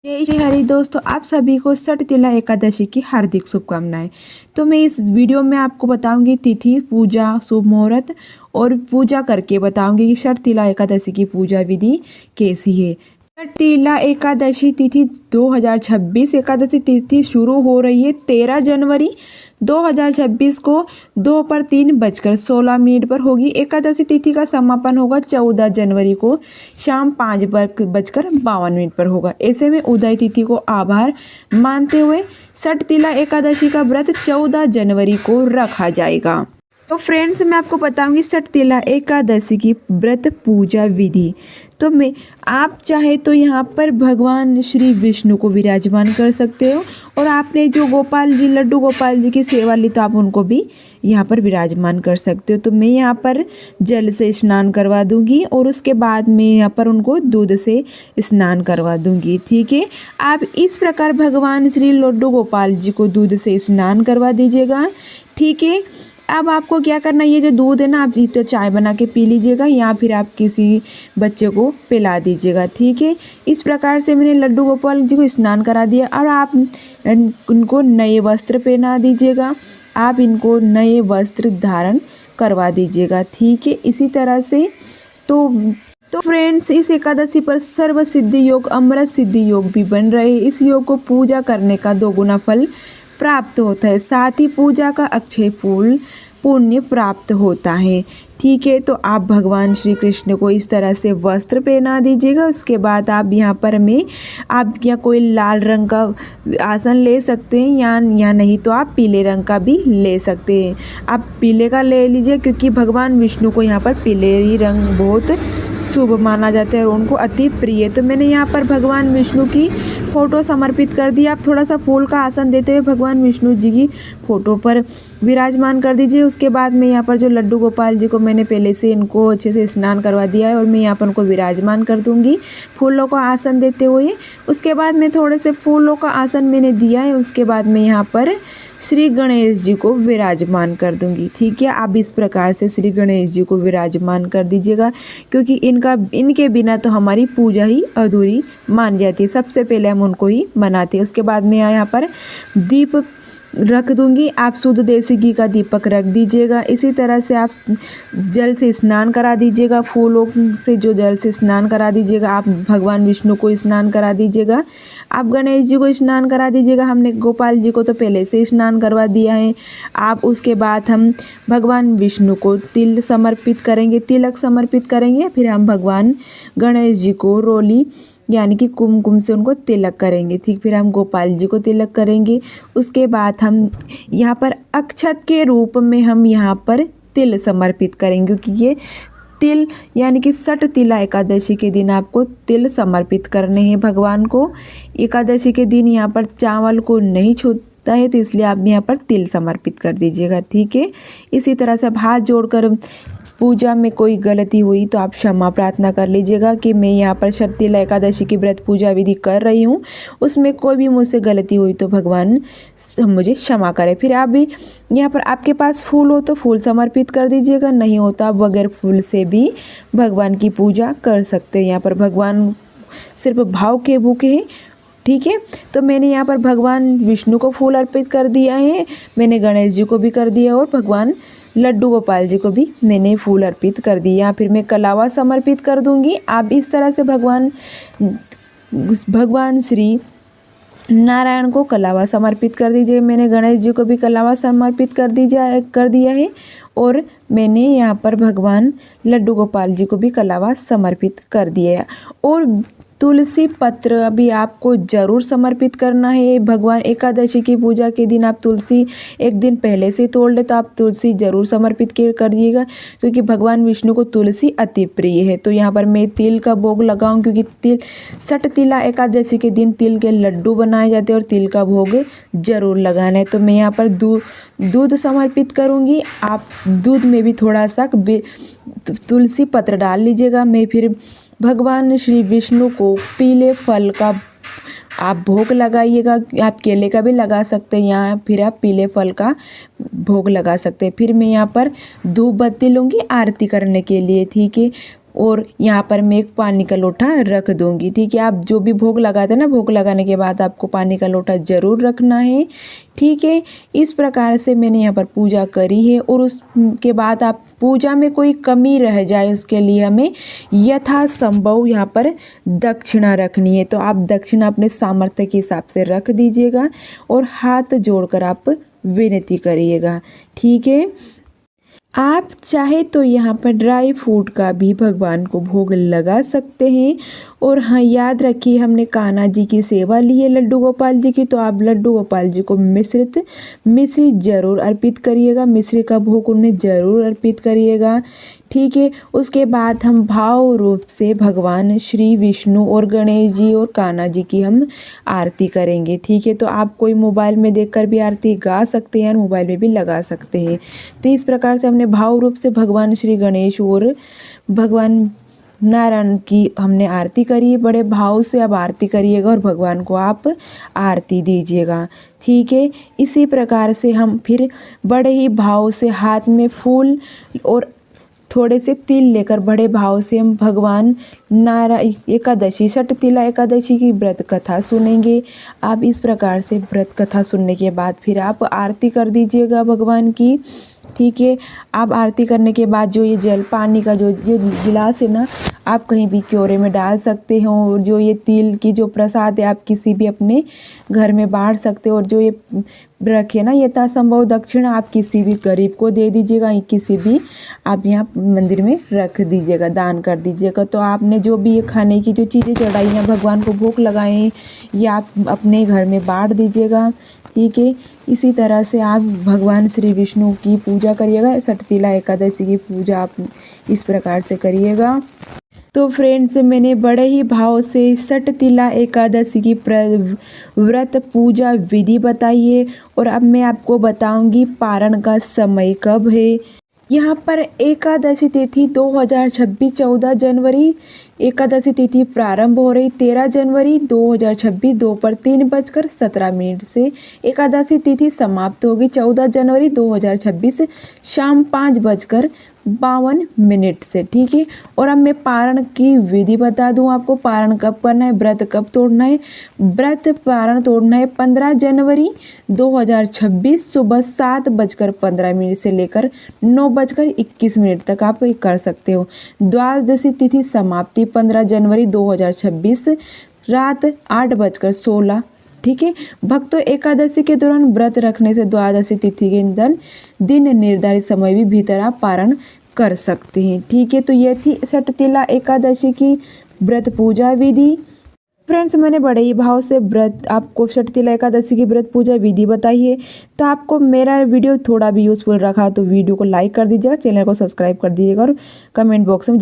जय जय हरि दोस्तों, आप सभी को छठ तिला एकादशी की हार्दिक शुभकामनाएं। तो मैं इस वीडियो में आपको बताऊंगी तिथि, पूजा, शुभ मुहूर्त और पूजा करके बताऊंगी कि छठ तिला एकादशी की पूजा विधि कैसी है। छठ तिला एकादशी तिथि 2026 एकादशी तिथि शुरू हो रही है 13 जनवरी 2026 को दोपहर 3:16 पर होगी। एकादशी तिथि का समापन होगा 14 जनवरी को शाम 5:52 पर होगा। ऐसे में उदय तिथि को आभार मानते हुए छठ तिला एकादशी का व्रत 14 जनवरी को रखा जाएगा। तो फ्रेंड्स, मैं आपको बताऊंगी छठ तिला एकादशी की व्रत पूजा विधि। तो मैं आप चाहे तो यहाँ पर भगवान श्री विष्णु को विराजमान कर सकते हो, और आपने जो गोपाल जी, लड्डू गोपाल जी की सेवा ली, तो आप उनको भी यहाँ पर विराजमान कर सकते हो। तो मैं यहाँ पर जल से स्नान करवा दूंगी और उसके बाद मैं यहाँ पर उनको दूध से स्नान करवा दूंगी। ठीक है, आप इस प्रकार भगवान श्री लड्डू गोपाल जी को दूध से स्नान करवा दीजिएगा। ठीक है, अब आपको क्या करना है, ये जो दूध है ना, आप तो चाय बना के पी लीजिएगा या फिर आप किसी बच्चे को पिला दीजिएगा। ठीक है, इस प्रकार से मैंने लड्डू गोपाल जी को स्नान करा दिया और आप उनको नए वस्त्र पहना दीजिएगा। आप इनको नए वस्त्र धारण करवा दीजिएगा। ठीक है, इसी तरह से तो फ्रेंड्स, इस एकादशी पर सर्व सिद्धि योग, अमृत सिद्धि योग भी बन रहे हैं। इस योग को पूजा करने का 2 गुना फल प्राप्त होता है, साथ ही पूजा का अक्षय पुण्य प्राप्त होता है। ठीक है, तो आप भगवान श्री कृष्ण को इस तरह से वस्त्र पहना दीजिएगा। उसके बाद आप यहाँ पर आप या कोई लाल रंग का आसन ले सकते हैं या नहीं तो आप पीले रंग का भी ले सकते हैं। आप पीले का ले लीजिए, क्योंकि भगवान विष्णु को यहाँ पर पीले ही रंग बहुत शुभ माना जाता है और उनको अति प्रिय। तो मैंने यहाँ पर भगवान विष्णु की फ़ोटो समर्पित कर दी। आप थोड़ा सा फूल का आसन देते हुए भगवान विष्णु जी की फ़ोटो पर विराजमान कर दीजिए। उसके बाद मैं यहाँ पर जो लड्डू गोपाल जी को मैंने पहले से इनको अच्छे से स्नान करवा दिया है और मैं यहाँ पर उनको विराजमान कर दूँगी फूलों का आसन देते हुए। उसके बाद मैं थोड़े से फूलों का आसन मैंने दिया है, उसके बाद मैं यहाँ पर श्री गणेश जी को विराजमान कर दूंगी। ठीक है, आप इस प्रकार से श्री गणेश जी को विराजमान कर दीजिएगा, क्योंकि इनके बिना तो हमारी पूजा ही अधूरी मान जाती है। सबसे पहले हम उनको ही मनाते हैं। उसके बाद मैं यहाँ पर दीप रख दूंगी। आप शुद्ध देसी घी का दीपक रख दीजिएगा। इसी तरह से आप जल से स्नान करा दीजिएगा, फूलों से जो जल से स्नान करा दीजिएगा। आप भगवान विष्णु को स्नान करा दीजिएगा, आप गणेश जी को स्नान करा दीजिएगा। हमने गोपाल जी को तो पहले से स्नान करवा दिया है। आप उसके बाद हम भगवान विष्णु को तिलक समर्पित करेंगे। फिर हम भगवान गणेश जी को रोली यानी कि कुमकुम से उनको तिलक करेंगे। ठीक, फिर हम गोपाल जी को तिलक करेंगे। उसके बाद हम यहाँ पर अक्षत के रूप में हम यहाँ पर तिल समर्पित करेंगे, क्योंकि ये तिल यानी कि छठ तिला एकादशी के दिन आपको तिल समर्पित करने हैं भगवान को। एकादशी के दिन यहाँ पर चावल को नहीं छूता है, तो इसलिए आप यहाँ पर तिल समर्पित कर दीजिएगा। ठीक है, इसी तरह से आप हाथ जोड़कर पूजा में कोई गलती हुई तो आप क्षमा प्रार्थना कर लीजिएगा कि मैं यहाँ पर छठ तिला एकादशी की व्रत पूजा विधि कर रही हूँ, उसमें कोई भी मुझसे गलती हुई तो भगवान मुझे क्षमा करे। फिर आप भी यहाँ पर आपके पास फूल हो तो फूल समर्पित कर दीजिएगा, नहीं हो तो आप बगैर फूल से भी भगवान की पूजा कर सकते हैं। यहाँ पर भगवान सिर्फ भाव के भूखे हैं। ठीक है, तो मैंने यहाँ पर भगवान विष्णु को फूल अर्पित कर दिया है, मैंने गणेश जी को भी कर दिया और भगवान लड्डू गोपाल जी को भी मैंने फूल अर्पित कर दिया। फिर मैं कलावा समर्पित कर दूंगी। आप इस तरह से भगवान श्री नारायण को कलावा समर्पित कर दीजिए। मैंने गणेश जी को भी कलावा समर्पित कर दिया है और मैंने यहाँ पर भगवान लड्डू गोपाल जी को भी कलावा समर्पित कर दिया है। और तुलसी पत्र भी आपको ज़रूर समर्पित करना है। भगवान एकादशी की पूजा के दिन आप तुलसी एक दिन पहले से तोड़ ले तो आप तुलसी ज़रूर समर्पित कर दिएगा, क्योंकि भगवान विष्णु को तुलसी अति प्रिय है। तो यहाँ पर मैं तिल का भोग लगाऊं, क्योंकि छठ तिला एकादशी के दिन तिल के लड्डू बनाए जाते हैं और तिल का भोग ज़रूर लगाना है। तो मैं यहाँ पर दूध समर्पित करूँगी। आप दूध में भी थोड़ा सा तुलसी पत्र डाल लीजिएगा। मैं फिर भगवान श्री विष्णु को पीले फल का आप भोग लगाइएगा। आप केले का भी लगा सकते हैं या फिर आप पीले फल का भोग लगा सकते हैं। फिर मैं यहाँ पर धूप बत्ती लूँगी आरती करने के लिए। ठीक है, और यहाँ पर मैं एक पानी का लोटा रख दूंगी। ठीक है, आप जो भी भोग लगाते हैं ना, भोग लगाने के बाद आपको पानी का लोटा ज़रूर रखना है। ठीक है, इस प्रकार से मैंने यहाँ पर पूजा करी है। और उसके बाद आप पूजा में कोई कमी रह जाए उसके लिए हमें यथासंभव यहाँ पर दक्षिणा रखनी है। तो आप दक्षिणा अपने सामर्थ्य के हिसाब से रख दीजिएगा और हाथ जोड़कर आप विनती करिएगा। ठीक है, आप चाहे तो यहाँ पर ड्राई फ्रूट का भी भगवान को भोग लगा सकते हैं। और हाँ, याद रखिए हमने कान्हा जी की सेवा ली है लड्डू गोपाल जी की, तो आप लड्डू गोपाल जी को मिश्री जरूर अर्पित करिएगा, मिश्री का भोग उन्हें जरूर अर्पित करिएगा। ठीक है, उसके बाद हम भाव रूप से भगवान श्री विष्णु और गणेश जी और कान्हा जी की हम आरती करेंगे। ठीक है, तो आप कोई मोबाइल में देखकर भी आरती गा सकते हैं और मोबाइल में भी लगा सकते हैं। तो इस प्रकार से हमने भाव रूप से भगवान श्री गणेश और भगवान नारायण की हमने आरती करी है। बड़े भाव से अब आरती करिएगा और भगवान को आप आरती दीजिएगा। ठीक है, इसी प्रकार से हम फिर बड़े ही भाव से हाथ में फूल और थोड़े से तिल लेकर बड़े भाव से हम भगवान नारायण एकादशी षटतिला एकादशी की व्रत कथा सुनेंगे। आप इस प्रकार से व्रत कथा सुनने के बाद फिर आप आरती कर दीजिएगा भगवान की। ठीक है, आप आरती करने के बाद जो ये जल पानी का जो गिलास है ना, आप कहीं भी क्योरे में डाल सकते हो। और जो ये तिल की जो प्रसाद है आप किसी भी अपने घर में बांट सकते हो। और जो ये रखे ना यथासंभव दक्षिणा आप किसी भी गरीब को दे दीजिएगा, किसी भी आप यहाँ मंदिर में रख दीजिएगा, दान कर दीजिएगा। तो आपने जो भी ये खाने की जो चीज़ें चढ़ाई हैं भगवान को भोग लगाएं, ये आप अपने घर में बांट दीजिएगा। ठीक है, इसी तरह से आप भगवान श्री विष्णु की पूजा करिएगा। षटतिला एकादशी की पूजा आप इस प्रकार से करिएगा। तो फ्रेंड्स, मैंने बड़े ही भाव से षटतिला एकादशी की व्रत पूजा विधि बताई है। और अब मैं आपको बताऊंगी पारण का समय कब है। यहाँ पर एकादशी तिथि 2026 14 जनवरी एकादशी तिथि प्रारंभ हो रही 13 जनवरी 2026 दोपहर 3:17 से। एकादशी तिथि समाप्त होगी 14 जनवरी 2026 शाम 5:52 से। ठीक है, और अब मैं पारण की विधि बता दूं आपको। पारण कब करना है, व्रत कब तोड़ना है। व्रत पारण तोड़ना है 15 जनवरी 2026 सुबह 7:15 से लेकर 9:21 तक आप कर सकते हो। द्वादशी तिथि समाप्ति 15 जनवरी 2026 रात 8:16। ठीक है, भक्तों एकादशी के दौरान व्रत रखने से द्वादशी तिथि के दिन निर्धारित समय भी भीतर आप पारण कर सकते हैं। ठीक है, तो ये थी षटतिला एकादशी की व्रत पूजा विधि। फ्रेंड्स, मैंने बड़े ही भाव से व्रत आपको षटतिला एकादशी की व्रत पूजा विधि बताई है। तो आपको मेरा वीडियो थोड़ा भी यूजफुल रखा तो वीडियो को लाइक कर दीजिएगा, चैनल को सब्सक्राइब कर दीजिएगा और कमेंट बॉक्स में